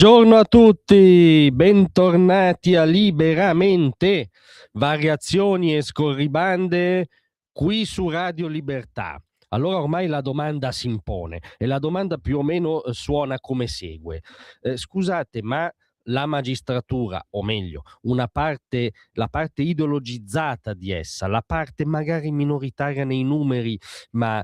Buongiorno a tutti, bentornati a Liberamente, variazioni e scorribande qui su Radio Libertà. Allora ormai la domanda si impone e la domanda più o meno suona come segue. Scusate, ma la magistratura, o meglio, la parte ideologizzata di essa, la parte magari minoritaria nei numeri, ma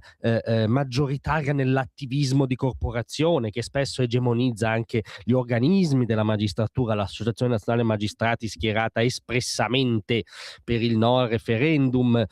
maggioritaria nell'attivismo di corporazione che spesso egemonizza anche gli organismi della magistratura, l'Associazione Nazionale Magistrati schierata espressamente per il no al referendum,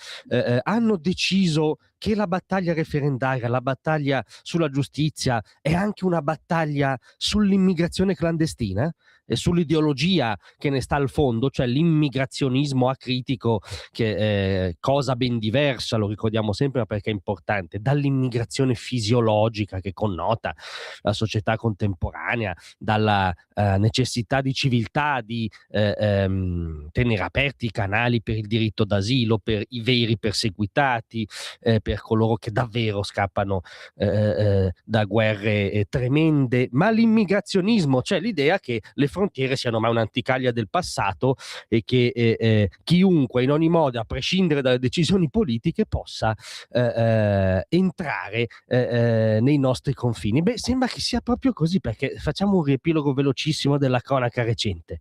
hanno deciso che la battaglia referendaria, la battaglia sulla giustizia è anche una battaglia sull'immigrazione clandestina e sull'ideologia che ne sta al fondo, cioè l'immigrazionismo acritico, che è cosa ben diversa, lo ricordiamo sempre, ma perché è importante, dall'immigrazione fisiologica che connota la società contemporanea, dalla necessità di civiltà, di tenere aperti i canali per il diritto d'asilo, per i veri perseguitati, per coloro che davvero scappano da guerre tremende, ma l'immigrazionismo, cioè l'idea che le frontiere siano mai un'anticaglia del passato e che chiunque in ogni modo, a prescindere dalle decisioni politiche, possa entrare nei nostri confini. Beh, sembra che sia proprio così, perché facciamo un riepilogo velocissimo della cronaca recente.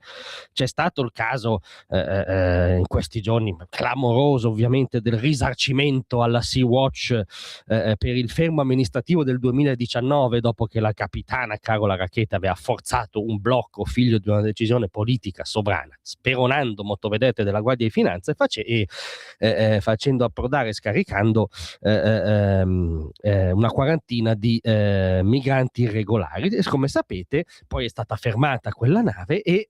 C'è stato il caso in questi giorni, clamoroso ovviamente, del risarcimento alla Sea-Watch per il fermo amministrativo del 2019, dopo che la capitana Carola Rackete aveva forzato un blocco figlio di una decisione politica sovrana, speronando motovedette della Guardia di Finanza e facendo approdare e scaricando una quarantina di migranti irregolari. E come sapete, poi è stata fermata quella nave e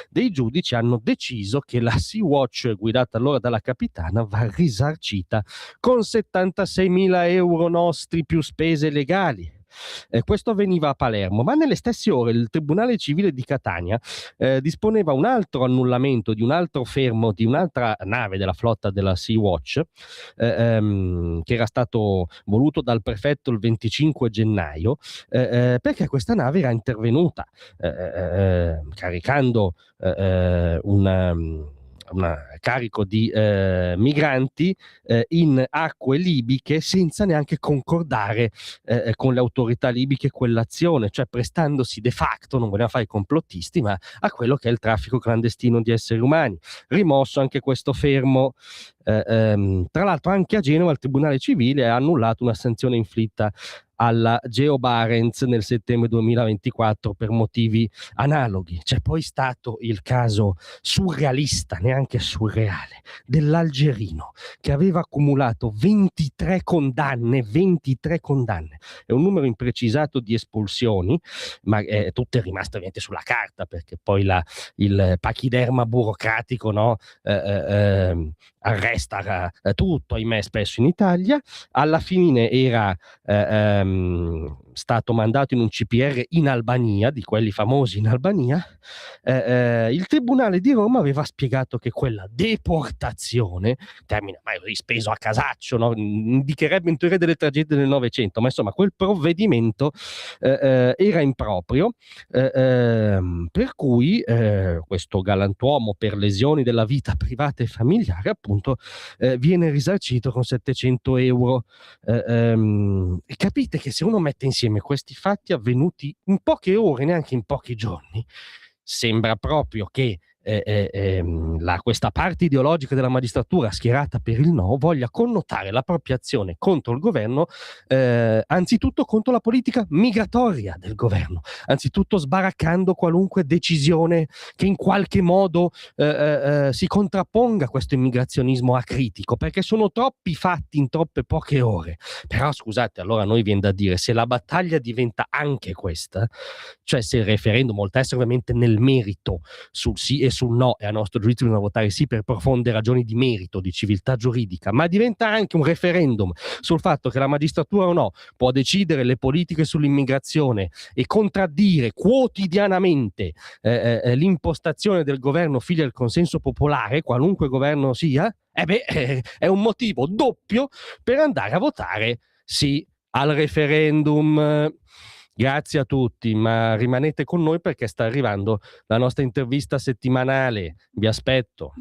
dei giudici hanno deciso che la Sea-Watch, guidata allora dalla capitana, va risarcita con 76.000 euro nostri più spese legali. Questo avveniva a Palermo, ma nelle stesse ore il Tribunale Civile di Catania disponeva un altro annullamento di un altro fermo di un'altra nave della flotta della Sea-Watch, che era stato voluto dal prefetto il 25 gennaio, perché questa nave era intervenuta caricando un carico di migranti in acque libiche senza neanche concordare con le autorità libiche quell'azione, cioè prestandosi de facto, non vogliamo fare i complottisti, ma a quello che è il traffico clandestino di esseri umani. Rimosso anche questo fermo. Tra l'altro anche a Genova il Tribunale Civile ha annullato una sanzione inflitta alla Geo Barents nel settembre 2024 per motivi analoghi. C'è poi stato il caso surrealista, neanche surreale, dell'algerino che aveva accumulato 23 condanne, è un numero imprecisato di espulsioni, ma tutte rimaste ovviamente sulla carta, perché poi il pachiderma burocratico, no, arresta tutto, ahimè, spesso in Italia. Alla fine era stato mandato in un CPR in Albania, di quelli famosi in Albania. Il Tribunale di Roma aveva spiegato che quella deportazione, termine mai rispeso a casaccio, no? Indicherebbe in teoria delle tragedie del Novecento, ma insomma quel provvedimento era improprio, per cui questo galantuomo, per lesioni della vita privata e familiare, appunto, viene risarcito con 700 euro. E capite che se uno mette insieme questi fatti avvenuti in poche ore, neanche in pochi giorni, sembra proprio che questa parte ideologica della magistratura schierata per il no voglia connotare la propria azione contro il governo, anzitutto contro la politica migratoria del governo, anzitutto sbaraccando qualunque decisione che in qualche modo si contrapponga a questo immigrazionismo acritico, perché sono troppi fatti in troppe poche ore. Però scusate, allora noi viene da dire, se la battaglia diventa anche questa, cioè se il referendum, oltre a essere ovviamente nel merito sul sì e sul no, e a nostro giudizio bisogna votare sì per profonde ragioni di merito, di civiltà giuridica, ma diventa anche un referendum sul fatto che la magistratura o no può decidere le politiche sull'immigrazione e contraddire quotidianamente l'impostazione del governo figlia del consenso popolare, qualunque governo sia, è un motivo doppio per andare a votare sì al referendum. Grazie a tutti, ma rimanete con noi perché sta arrivando la nostra intervista settimanale. Vi aspetto.